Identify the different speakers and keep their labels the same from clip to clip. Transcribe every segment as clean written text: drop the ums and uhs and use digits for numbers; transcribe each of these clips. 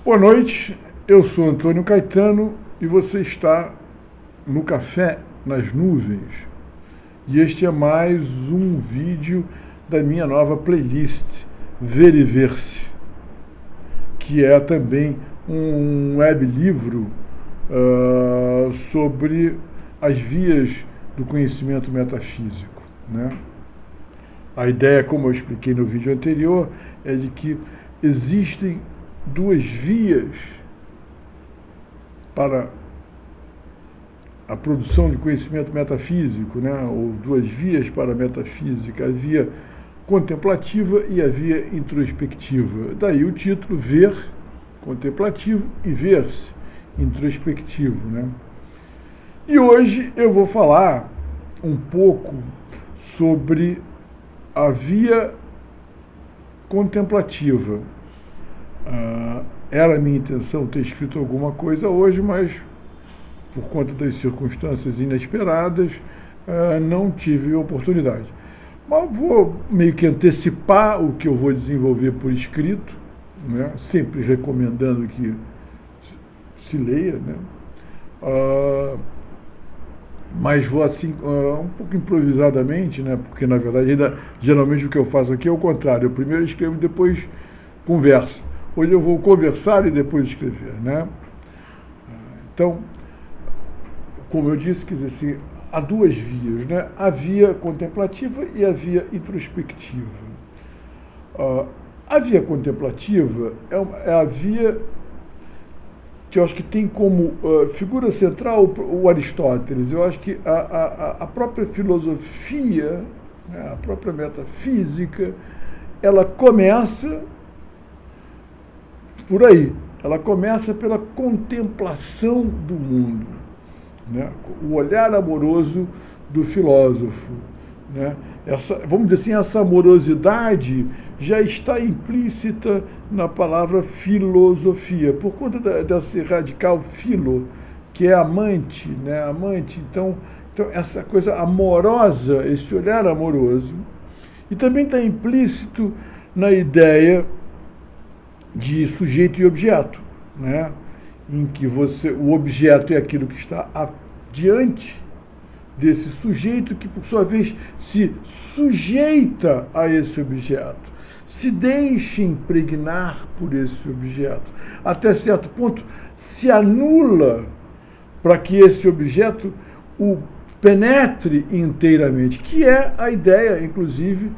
Speaker 1: Boa noite, eu sou Antônio Caetano e você está no Café nas Nuvens. E este é mais um vídeo da minha nova playlist, Veriverse, que é também um web-livro sobre as vias do conhecimento metafísico, né? A ideia, como eu expliquei no vídeo anterior, é de que existem duas vias para a produção de conhecimento metafísico, né? Ou duas vias para a metafísica, a via contemplativa e a via introspectiva. Daí o título, Ver, contemplativo, e Ver-se, introspectivo, né? E hoje eu vou falar um pouco sobre a via contemplativa. Era minha intenção ter escrito alguma coisa hoje, mas por conta das circunstâncias inesperadas, não tive oportunidade. Mas vou meio que antecipar o que eu vou desenvolver por escrito, né? Sempre recomendando que se leia, né? Mas vou assim, um pouco improvisadamente, né? Porque na verdade geralmente o que eu faço aqui é o contrário, eu primeiro escrevo e depois converso. Hoje eu vou conversar e depois escrever, né? Então, como eu disse, quer dizer assim, há duas vias, né? A via contemplativa e a via introspectiva. A via contemplativa é a via que eu acho que tem como figura central o Aristóteles. Eu acho que a própria filosofia, né, a própria metafísica, ela começa por aí. Ela começa pela contemplação do mundo, né? O olhar amoroso do filósofo, né? Vamos dizer assim, essa amorosidade já está implícita na palavra filosofia, por conta desse radical filo, que é amante, né? Amante, então essa coisa amorosa, esse olhar amoroso, e também está implícito na ideia de sujeito e objeto, né? Em que o objeto é aquilo que está diante desse sujeito, que por sua vez se sujeita a esse objeto, se deixa impregnar por esse objeto, até certo ponto se anula para que esse objeto o penetre inteiramente, que é a ideia, inclusive,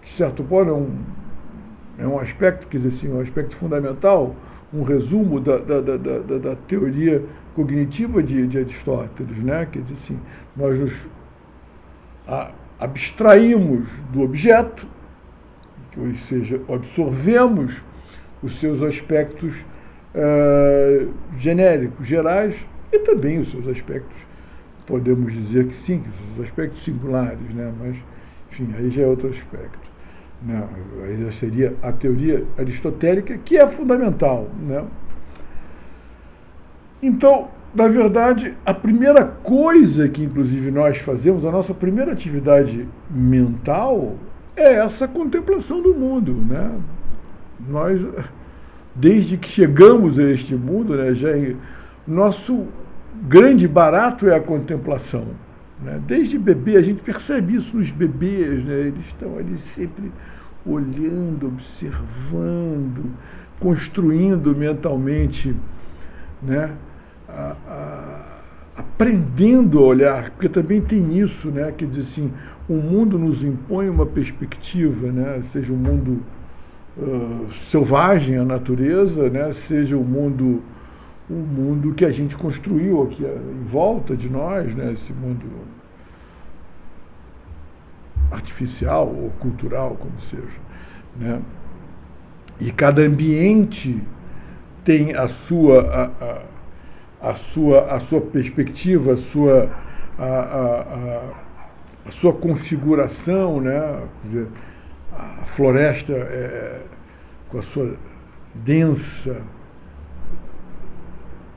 Speaker 1: de certo ponto, é um aspecto, quer dizer assim, um aspecto fundamental, um resumo da teoria cognitiva de Aristóteles, né? Quer dizer assim, nós nos abstraímos do objeto, ou seja, absorvemos os seus aspectos genéricos, gerais, e também os seus aspectos, podemos dizer que sim, que os seus aspectos singulares, né? Mas, enfim, aí já é outro aspecto. Não, aí já seria a teoria aristotélica, que é fundamental, né? Então, na verdade, a primeira coisa que, inclusive, nós fazemos, a nossa primeira atividade mental, é essa contemplação do mundo, né? Nós, desde que chegamos a este mundo, né, nosso grande barato é a contemplação, né? Desde bebê, a gente percebe isso nos bebês, né? Eles estão ali sempre olhando, observando, construindo mentalmente, né? Aprendendo a olhar, porque também tem isso, né? Quer dizer assim, o mundo nos impõe uma perspectiva, né? Seja o mundo selvagem, a natureza, né? Seja o mundo que a gente construiu aqui em volta de nós, né? Esse mundo artificial ou cultural, como seja, né? E cada ambiente tem a sua perspectiva, a sua configuração, né? Quer dizer, a floresta com a sua densa,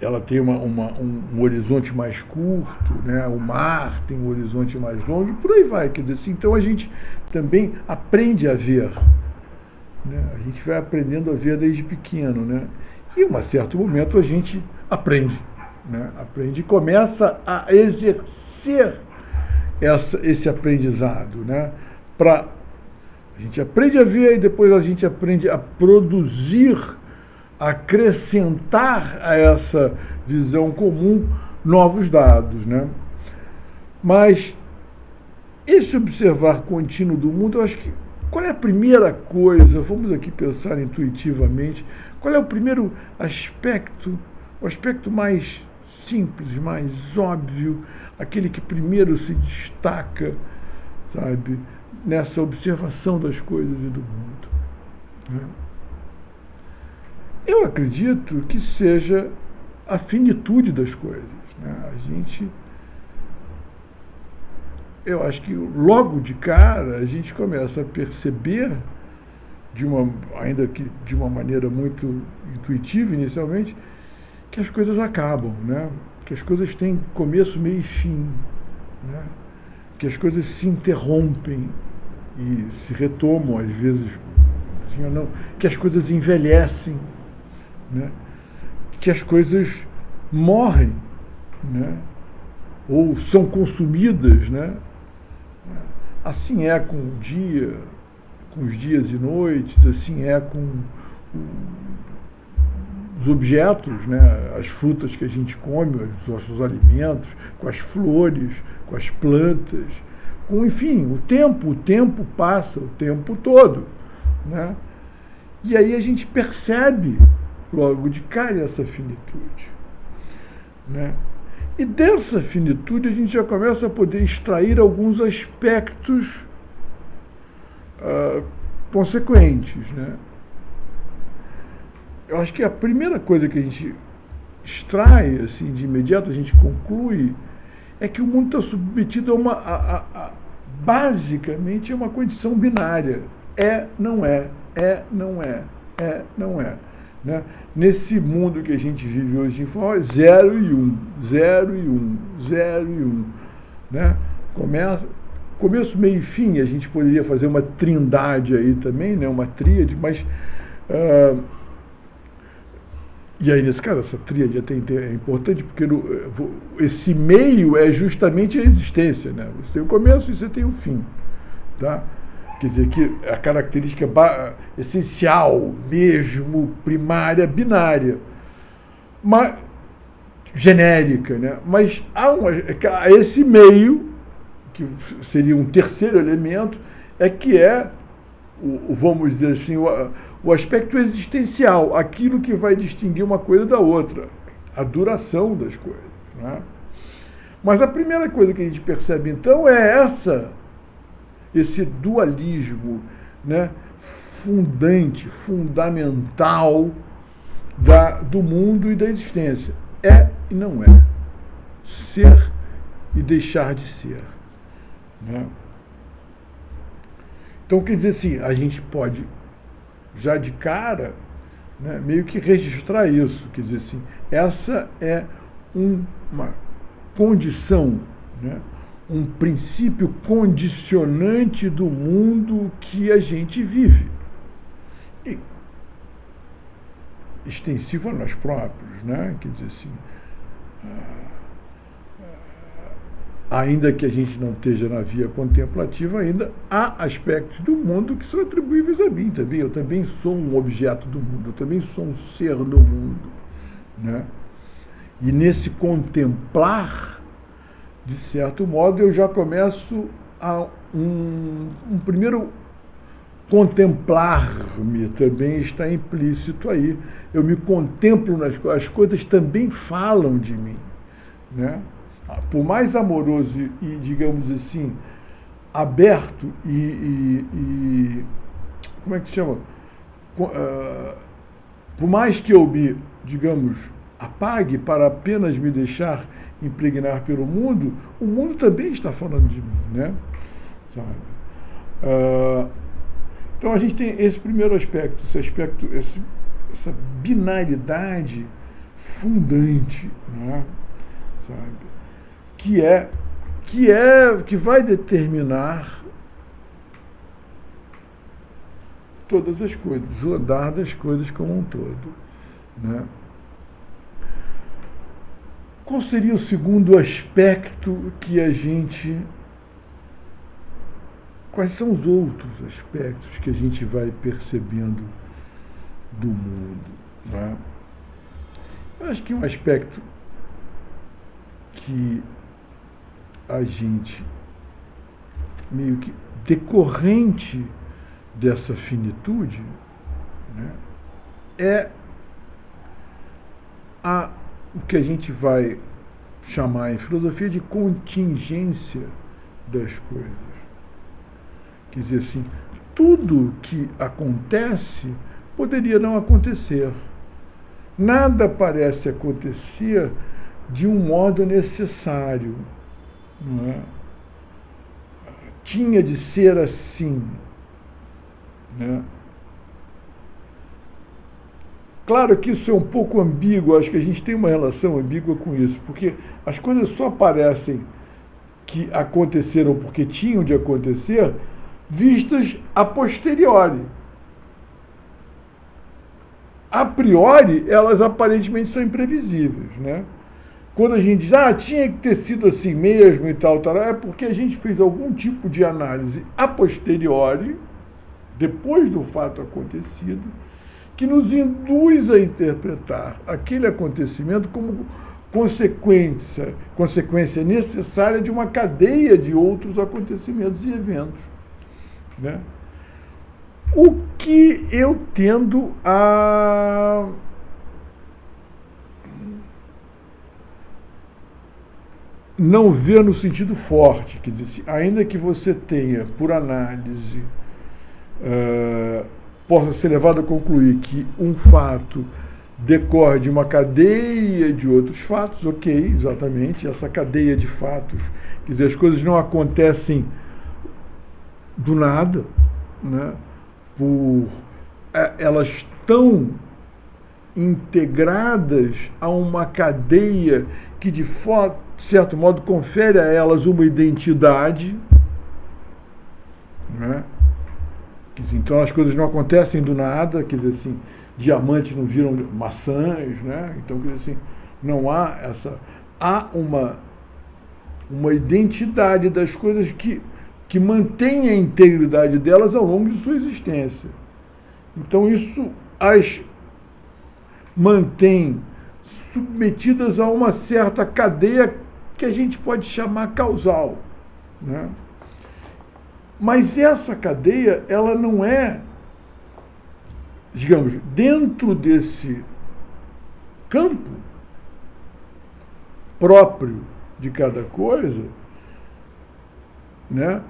Speaker 1: ela tem um horizonte mais curto, né? O mar tem um horizonte mais longo, e por aí vai. Quer dizer assim, então a gente também aprende a ver né? A gente vai aprendendo a ver desde pequeno, né? E, em um certo momento, a gente aprende, né? Aprende e começa a exercer esse aprendizado, né? A gente aprende a ver e depois a gente aprende a produzir, acrescentar a essa visão comum novos dados, né? Mas esse observar contínuo do mundo, eu acho que qual é a primeira coisa, vamos aqui pensar intuitivamente, qual é o primeiro aspecto, o aspecto mais simples, mais óbvio, aquele que primeiro se destaca, sabe, nessa observação das coisas e do mundo, né? Eu acredito que seja a finitude das coisas, né? Eu acho que logo de cara a gente começa a perceber, ainda que de uma maneira muito intuitiva inicialmente, que as coisas acabam, né? Que as coisas têm começo, meio e fim, né? Que as coisas se interrompem e se retomam, às vezes, sim ou não, que as coisas envelhecem, né? Que as coisas morrem, né? Ou são consumidas, né? Assim é com o dia, com os dias e noites, assim é com os objetos, né? As frutas que a gente come, os nossos alimentos, com as flores, com as plantas, enfim, o tempo passa o tempo todo, né? E aí a gente percebe logo de cara essa finitude, né? E dessa finitude a gente já começa a poder extrair alguns aspectos consequentes, né? Eu acho que a primeira coisa que a gente extrai, assim, de imediato, a gente conclui, é que o mundo está submetido basicamente a uma condição binária. É, não é, não é, não é. Né? Nesse mundo que a gente vive hoje, 0 e 1, 0 e 1, 0 e 1. Né? Começo, meio e fim, a gente poderia fazer uma trindade aí também, né? Uma tríade, mas... E aí, nesse caso, essa tríade é importante porque esse meio é justamente a existência, né? Você tem o começo e você tem o fim, tá? Quer dizer, que a característica essencial, mesmo, primária, binária, mas, genérica, né? Mas há esse meio, que seria um terceiro elemento, que é, vamos dizer assim, o aspecto existencial, aquilo que vai distinguir uma coisa da outra, a duração das coisas, né? Mas a primeira coisa que a gente percebe, então, é esse dualismo, né, fundamental do mundo e da existência. É e não é. Ser e deixar de ser, né? Então, quer dizer assim, a gente pode, já de cara, né, meio que registrar isso. Quer dizer assim, essa é uma condição, né, um princípio condicionante do mundo que a gente vive. E extensivo a nós próprios, né? Quer dizer assim, ainda que a gente não esteja na via contemplativa, ainda há aspectos do mundo que são atribuíveis a mim também. Eu também sou um objeto do mundo, eu também sou um ser do mundo, né? E nesse contemplar, de certo modo, eu já começo a um primeiro contemplar-me também está implícito aí. Eu me contemplo nas coisas, as coisas também falam de mim, né? Por mais amoroso e, digamos assim, aberto e como é que se chama? Por mais que eu me, digamos, apague para apenas me deixar impregnar pelo mundo, o mundo também está falando de mim, né? Sabe? Então a gente tem esse primeiro aspecto, essa binaridade fundante, né? Sabe? Que vai determinar todas as coisas, o andar das coisas como um todo, né? Qual seria o segundo aspecto que a gente... Quais são os outros aspectos que a gente vai percebendo do mundo, né? Eu acho que um aspecto que a gente, meio que decorrente dessa finitude, né, é o que a gente vai chamar em filosofia de contingência das coisas. Quer dizer assim, tudo que acontece poderia não acontecer. Nada parece acontecer de um modo necessário, não é? Tinha de ser assim, né? Claro que isso é um pouco ambíguo, acho que a gente tem uma relação ambígua com isso, porque as coisas só parecem que aconteceram porque tinham de acontecer, vistas a posteriori. A priori, elas aparentemente são imprevisíveis, né? Quando a gente diz, tinha que ter sido assim mesmo e tal, é porque a gente fez algum tipo de análise a posteriori, depois do fato acontecido, que nos induz a interpretar aquele acontecimento como consequência necessária de uma cadeia de outros acontecimentos e eventos, né? O que eu tendo a não ver no sentido forte, quer dizer, ainda que você tenha, por análise, possa ser levado a concluir que um fato decorre de uma cadeia de outros fatos, ok, exatamente, essa cadeia de fatos, quer dizer, as coisas não acontecem do nada, né? Elas estão integradas a uma cadeia que, de certo modo, confere a elas uma identidade, né? Então as coisas não acontecem do nada, quer dizer assim, diamantes não viram maçãs, né? Então, quer dizer assim, não há essa... Há uma identidade das coisas que mantém a integridade delas ao longo de sua existência. Então isso as mantém submetidas a uma certa cadeia que a gente pode chamar causal, né? Mas essa cadeia, ela não é, digamos, dentro desse campo próprio de cada coisa, né?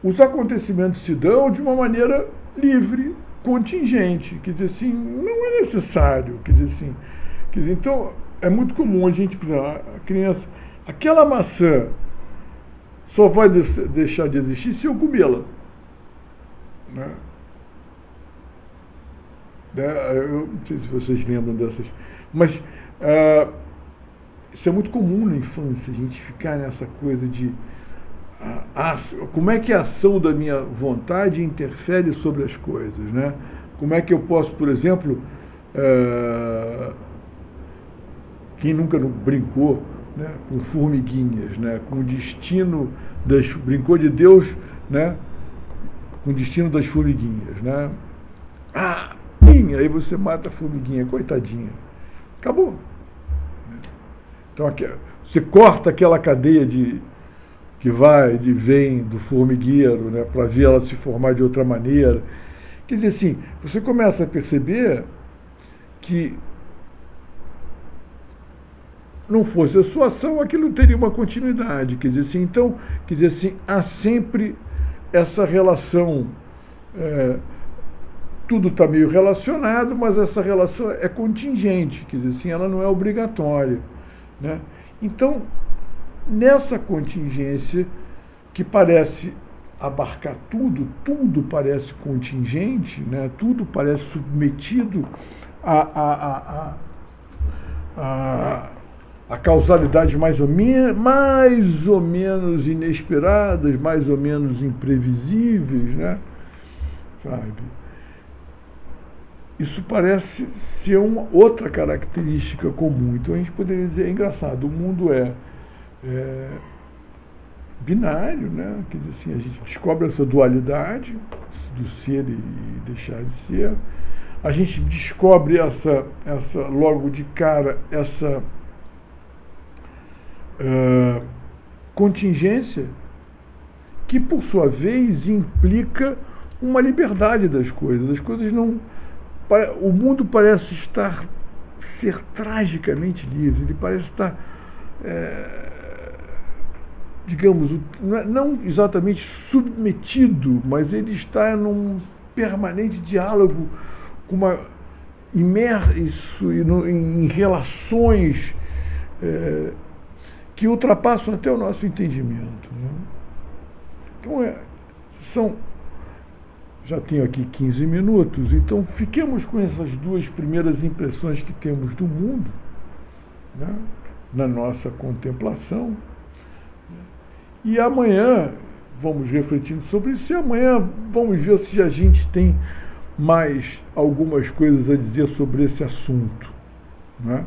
Speaker 1: Os acontecimentos se dão de uma maneira livre, contingente, quer dizer assim, não é necessário, quer dizer, então é muito comum a gente, a criança, aquela maçã só vai deixar de existir se eu comê-la, né? Eu não sei se vocês lembram dessas, mas isso é muito comum na infância, a gente ficar nessa coisa de como é que a ação da minha vontade interfere sobre as coisas, né? Como é que eu posso, por exemplo, quem nunca brincou, né, com formiguinhas, né, com o destino brincou de Deus, né, com o destino das formiguinhas, né? Aí você mata a formiguinha, coitadinha, acabou. Então você corta aquela cadeia que vem do formigueiro, né, para ver ela se formar de outra maneira. Quer dizer assim, você começa a perceber que não fosse a sua ação, aquilo teria uma continuidade. Quer dizer assim, então, há sempre essa relação, tudo está meio relacionado, mas essa relação é contingente, quer dizer assim, ela não é obrigatória, né? Então, nessa contingência que parece abarcar tudo parece contingente, né? Tudo parece submetido a causalidades mais ou menos inesperadas, mais ou menos imprevisíveis, né? Sabe? isso parece ser uma outra característica comum. Então a gente poderia dizer, é engraçado, o mundo é binário, né? Quer dizer assim, a gente descobre essa dualidade do ser e deixar de ser. A gente descobre essa logo de cara, essa contingência, que por sua vez implica uma liberdade das coisas. As coisas não... O mundo parece ser tragicamente livre, ele parece estar, digamos, não exatamente submetido, mas ele está num permanente diálogo com imerso em relações que ultrapassam até o nosso entendimento, né? Então, já tenho aqui 15 minutos, então fiquemos com essas duas primeiras impressões que temos do mundo, né, na nossa contemplação. E amanhã vamos refletindo sobre isso, e amanhã vamos ver se a gente tem mais algumas coisas a dizer sobre esse assunto, né?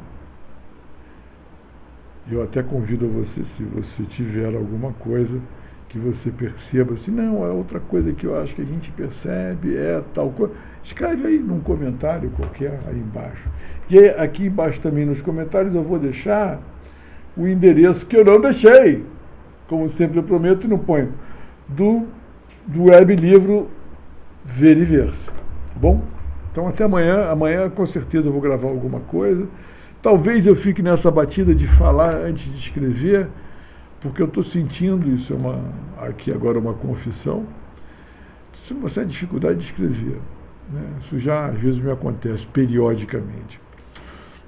Speaker 1: Eu até convido a você, se você tiver alguma coisa que você perceba assim, não, é outra coisa que eu acho que a gente percebe, é tal coisa, escreve aí num comentário qualquer aí embaixo. E aí, aqui embaixo também nos comentários eu vou deixar o endereço que eu não deixei, como sempre eu prometo e não ponho, do web livro Veriverso, tá bom? Então até amanhã com certeza eu vou gravar alguma coisa, talvez eu fique nessa batida de falar antes de escrever, porque eu estou sentindo, isso aqui agora uma confissão, uma certa dificuldade de escrever, né? Isso já às vezes me acontece periodicamente.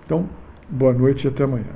Speaker 1: Então, boa noite e até amanhã.